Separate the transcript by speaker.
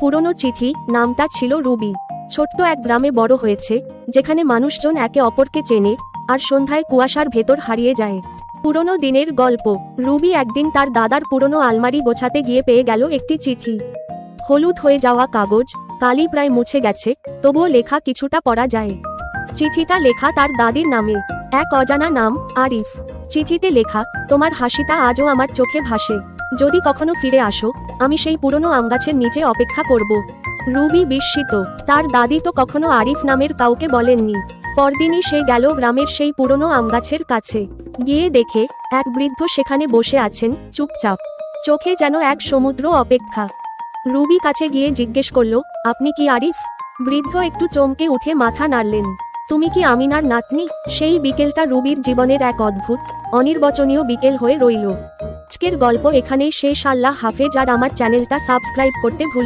Speaker 1: পুরনো চিঠি। নামটা ছিল রুবি। ছোট্ট এক গ্রামে বড় হয়েছে, যেখানে মানুষজন একে অপরকে চেনে আর সন্ধ্যায় কুয়াশার ভেতর হারিয়ে যায়। পুরনো দিনের গল্প। রুবি একদিন তার দাদার পুরনো আলমারি গোছাতে গিয়ে পেয়ে গেল একটি চিঠি। হলুদ হয়ে যাওয়া কাগজ, কালি প্রায় মুছে গেছে, তবুও লেখা কিছুটা পড়া যায়। চিঠিটা লেখা তার দাদির নামে, এক অজানা নাম, আরিফ। চিঠিতে লেখা, তোমার হাসিটা আজও আমার চোখে ভাসে। যদি কখনো ফিরে আসো, আমি সেই পুরনো আমগাছের নিচে অপেক্ষা করব। রুবি বিস্মিত, তার দাদি তো কখনো আরিফ নামের কাউকে বলেননি। পরদিনই সে গেল গ্রামের সেই পুরনো আমগাছের কাছে। গিয়ে দেখে এক বৃদ্ধ সেখানে বসে আছেন, চুপচাপ, চোখে যেন এক সমুদ্র অপেক্ষা। রুবি কাছে গিয়ে জিজ্ঞেস করল, আপনি কি আরিফ? বৃদ্ধ একটু চমকে উঠে মাথা নাড়লেন। তুমি কি আমিনার নাতনি? সেই বিকেলটা রুবির জীবনের এক অদ্ভুত, অনির্বচনীয় বিকেল হয়ে রইল। আজকের গল্প এখানেই শেষ। আল্লাহ হাফেজ। আর আমার চ্যানেলটা সাবস্ক্রাইব করতে ভুল